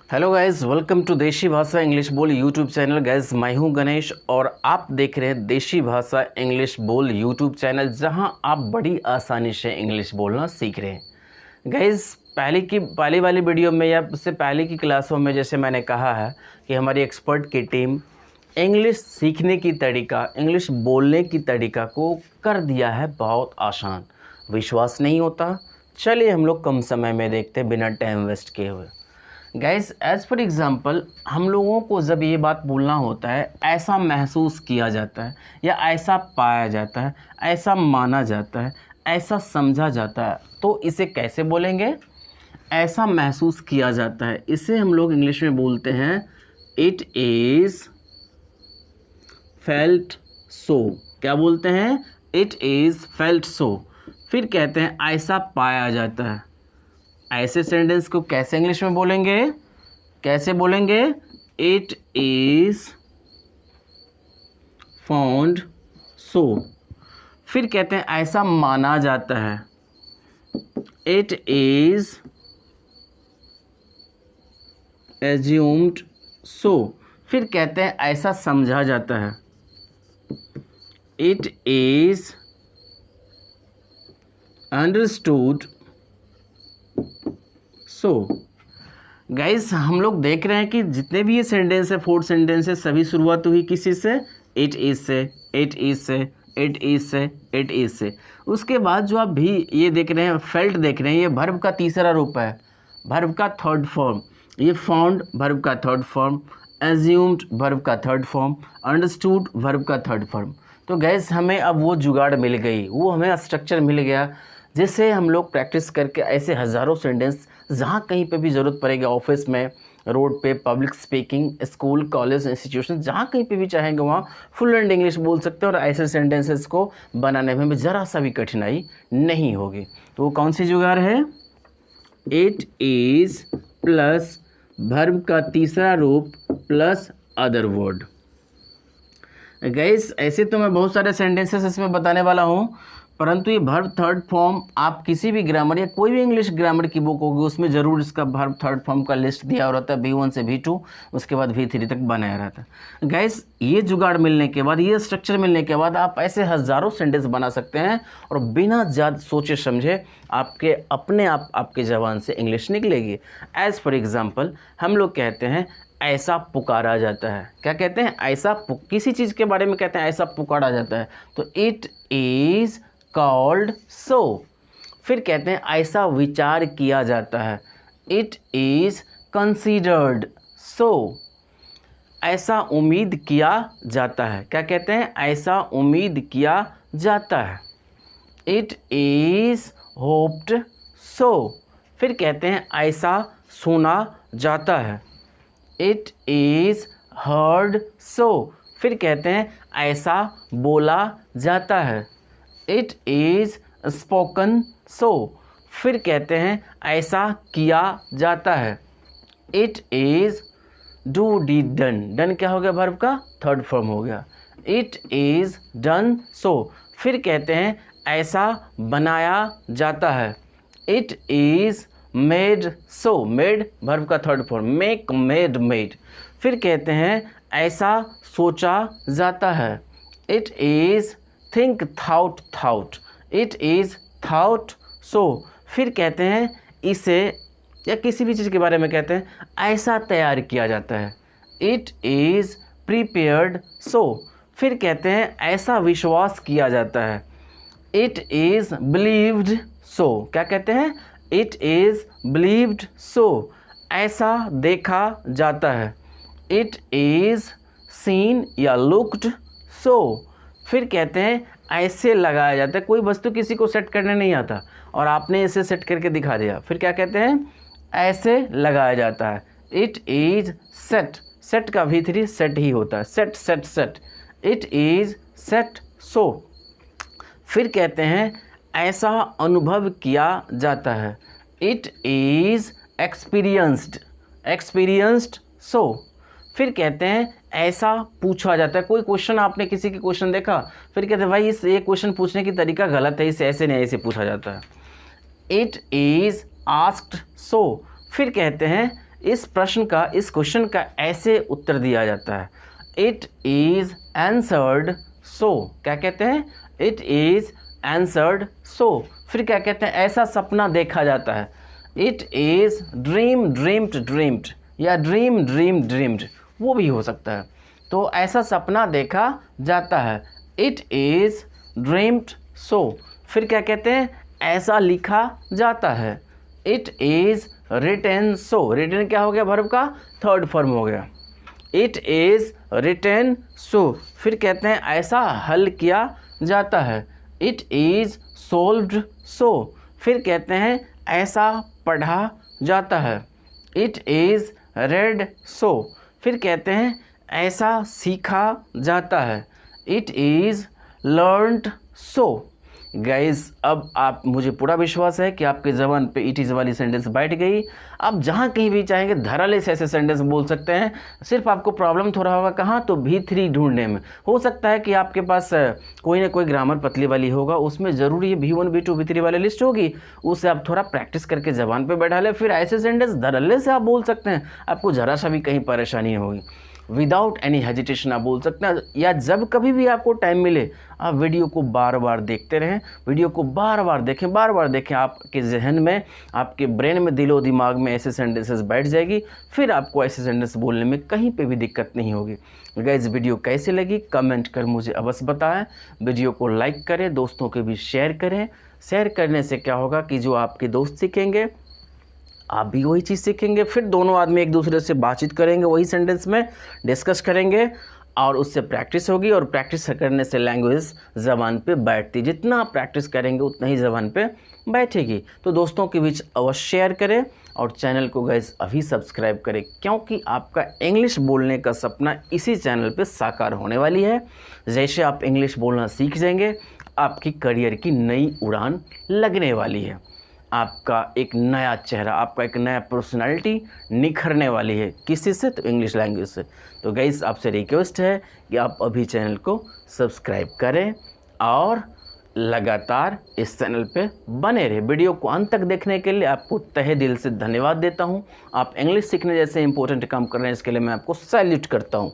Hello guys, welcome to देशी भाषा English बोल यूट्यूब चैनल। गाइस, मैं हूं गणेश और आप देख रहे हैं देशी भाषा इंग्लिश बोल यूट्यूब चैनल, जहां आप बड़ी आसानी से इंग्लिश बोलना सीख रहे हैं। गाइस, पहली वाली वीडियो में या उससे पहले की क्लासों में जैसे मैंने कहा है कि हमारी एक्सपर्ट की टीम इंग्लिश सीखने की तरीका, इंग्लिश बोलने की तरीका को कर दिया है बहुत आसान। विश्वास नहीं होता? चलिए हम लोग कम समय में देखते हैं बिना टाइम वेस्ट किए हुए। गाइस, एज़ फॉर एग्ज़ाम्पल, हम लोगों को जब ये बात बोलना होता है, ऐसा महसूस किया जाता है या ऐसा पाया जाता है, ऐसा माना जाता है, ऐसा समझा जाता है, तो इसे कैसे बोलेंगे? ऐसा महसूस किया जाता है, इसे हम लोग इंग्लिश में बोलते हैं इट इज़ फेल्ट सो। क्या बोलते हैं? It is felt so. फिर कहते हैं ऐसा पाया जाता है। ऐसे सेंटेंस को कैसे इंग्लिश में बोलेंगे? कैसे बोलेंगे? इट इज फाउंड सो। फिर कहते हैं ऐसा माना जाता है। इट इज एज्यूम्ड सो। फिर कहते हैं ऐसा समझा जाता है। It is understood so. Guys, हम लोग देख रहे हैं कि जितने भी ये सेंटेंस है, 4 सेंटेंस है, सभी शुरुआत हुई किसी से? इट इज से, इट इज से, इट इज से, इट इज से। उसके बाद जो आप भी ये देख रहे हैं, फेल्ट देख रहे हैं, ये वर्ब का तीसरा रूप है, वर्ब का थर्ड फॉर्म। ये फाउंड वर्ब का थर्ड फॉर्म, एज्यूम्ड वर्ब का थर्ड फॉर्म, अंडरस्टूड वर्ब का थर्ड फॉर्म। तो गैस, हमें अब वो जुगाड़ मिल गई, वो हमें स्ट्रक्चर मिल गया, जिससे हम लोग प्रैक्टिस करके ऐसे हज़ारों सेंटेंस जहाँ कहीं पे भी ज़रूरत पड़ेगी, ऑफिस में, रोड पे, public speaking, school, college, institution, जहाँ कहीं पे भी चाहेंगे वहाँ फ्लुएंट इंग्लिश बोल सकते हैं और ऐसे सेंटेंसेस को बनाने में ज़रा सा भी कठिनाई नहीं होगी। तो वो कौन सी जुगाड़ है? इट इज़ प्लस वर्ब का तीसरा रूप प्लस अदर वर्ड। गाइस, ऐसे तो मैं बहुत सारे सेंटेंसेस इसमें बताने वाला हूँ, परंतु ये वर्ब थर्ड फॉर्म आप किसी भी ग्रामर या कोई भी इंग्लिश ग्रामर की बुक होगी उसमें ज़रूर इसका वर्ब थर्ड फॉर्म का लिस्ट दिया रहता है। V1 से V2, उसके बाद V3 तक बनाया रहता है। गाइस, ये जुगाड़ मिलने के बाद, ये स्ट्रक्चर मिलने के बाद आप ऐसे हज़ारों सेंटेंस बना सकते हैं और बिना ज़्यादा सोचे समझे आपके अपने आप आपके ज़बान से इंग्लिश निकलेगी। एज़ फॉर एग्ज़ाम्पल, हम लोग कहते हैं ऐसा पुकारा जाता है। क्या कहते हैं? ऐसा किसी चीज़ के बारे में कहते हैं ऐसा पुकारा जाता है, तो इट इज़ कॉल्ड सो। फिर कहते हैं ऐसा विचार किया जाता है। इट इज़ कंसीडर्ड सो। ऐसा उम्मीद किया जाता है। क्या कहते हैं? ऐसा उम्मीद किया जाता है। इट इज़ होप्ड सो। फिर कहते हैं ऐसा सुना जाता है। It is heard so. फिर कहते हैं ऐसा बोला जाता है। इट इज़ स्पोकन सो। फिर कहते हैं ऐसा किया जाता है। It is do D done. Done क्या हो गया? वर्ब का थर्ड फॉर्म हो गया। It is done so. फिर कहते हैं ऐसा बनाया जाता है। It is made so. Made verb का third form, make, made, made. फिर कहते हैं ऐसा सोचा जाता है। It is think, thought, thought. It is thought so. फिर कहते हैं इसे या किसी भी चीज़ के बारे में कहते हैं ऐसा तैयार किया जाता है। It is prepared so. फिर कहते हैं ऐसा विश्वास किया जाता है। इट इज़ बिलीव्ड सो। क्या कहते हैं? इट इज़ बिलीव्ड सो। ऐसा देखा जाता है। इट इज़ सीन या लुक्ड सो। फिर कहते हैं ऐसे लगाया जाता है। कोई वस्तु किसी को सेट करने नहीं आता और आपने इसे सेट करके दिखा दिया, फिर क्या कहते हैं? ऐसे लगाया जाता है। It is set. सेट का V3 सेट ही होता है। Set, set, set. It is set so. फिर कहते हैं ऐसा अनुभव किया जाता है। It is experienced, experienced so. फिर कहते हैं ऐसा पूछा जाता है। कोई क्वेश्चन, आपने किसी की क्वेश्चन देखा, फिर कहते हैं भाई ये क्वेश्चन पूछने की तरीका गलत है, इसे ऐसे नहीं ऐसे पूछा जाता है। इट इज़ आस्क्ड सो। फिर कहते हैं इस क्वेश्चन का ऐसे उत्तर दिया जाता है, इट इज़ आंसर्ड सो। क्या कहते हैं? इट इज़ आंसर्ड सो। फिर क्या कहते हैं? ऐसा सपना देखा जाता है, इट इज़ ड्रीम्ड या ड्रीम्ड, वो भी हो सकता है। तो ऐसा सपना देखा जाता है, इट इज़ ड्रीम्ड सो। फिर क्या कहते हैं? ऐसा लिखा जाता है, it is written so. Written क्या हो गया? वर्ब का थर्ड फॉर्म हो गया, इट इज़ रिटेन सो। फिर कहते हैं ऐसा हल किया जाता है, इट इज़ सोल्व्ड सो। फिर कहते हैं ऐसा पढ़ा जाता है, इट इज़ रेड सो। फिर कहते हैं ऐसा सीखा जाता है, it is learned so. Guys अब आप, मुझे पूरा विश्वास है कि आपके ज़बान पे इट इज़ वाली सेंटेंस बैठ गई। आप जहाँ कहीं भी चाहेंगे धड़ल्ले से ऐसे सेंटेंस बोल सकते हैं। सिर्फ आपको प्रॉब्लम थोड़ा होगा कहाँ? तो V3 ढूंढने में। हो सकता है कि आपके पास कोई ना कोई ग्रामर पतली वाली होगा, उसमें ज़रूर ये V1 V2 V3 वाली लिस्ट होगी, उससे आप थोड़ा प्रैक्टिस करके ज़बान पर बैठा लें, फिर ऐसे सेंटेंस धड़ल्ले से आप बोल सकते हैं, आपको ज़रा सा भी कहीं परेशानी होगी। विदाउट एनी हेजिटेशन आप बोल सकते हैं। या जब कभी भी आपको टाइम मिले आप वीडियो को बार बार देखते रहें, वीडियो को बार बार देखें, आपके जहन में, आपके ब्रेन में, दिलो दिमाग में ऐसे सेंटेंसेस बैठ जाएगी, फिर आपको ऐसे सेंटेंस बोलने में कहीं पे भी दिक्कत नहीं होगी। गाइस वीडियो कैसी लगी कमेंट कर मुझे अवश्य बताएं। वीडियो को लाइक करें, दोस्तों के भी शेयर करें। शेयर करने से क्या होगा कि जो आपके दोस्त सीखेंगे आप भी वही चीज़ सीखेंगे, फिर दोनों आदमी एक दूसरे से बातचीत करेंगे, वही सेंटेंस में डिस्कस करेंगे और उससे प्रैक्टिस होगी, और प्रैक्टिस करने से लैंग्वेज ज़बान पे बैठती, जितना आप प्रैक्टिस करेंगे उतना ही ज़बान पे बैठेगी। तो दोस्तों के बीच अवश्य शेयर करें और चैनल को गाइस अभी सब्सक्राइब करें, क्योंकि आपका इंग्लिश बोलने का सपना इसी चैनल पे साकार होने वाली है। जैसे आप इंग्लिश बोलना सीख जाएंगे, आपकी करियर की नई उड़ान लगने वाली है, आपका एक नया चेहरा, आपका एक नया पर्सनालिटी निखरने वाली है। किसी से? तो इंग्लिश लैंग्वेज से। तो गाइस आपसे रिक्वेस्ट है कि आप अभी चैनल को सब्सक्राइब करें और लगातार इस चैनल पे बने रहे। वीडियो को अंत तक देखने के लिए आपको तहे दिल से धन्यवाद देता हूं। आप इंग्लिश सीखने जैसे इंपॉर्टेंट काम कर रहे हैं, इसके लिए मैं आपको सैल्यूट करता हूं।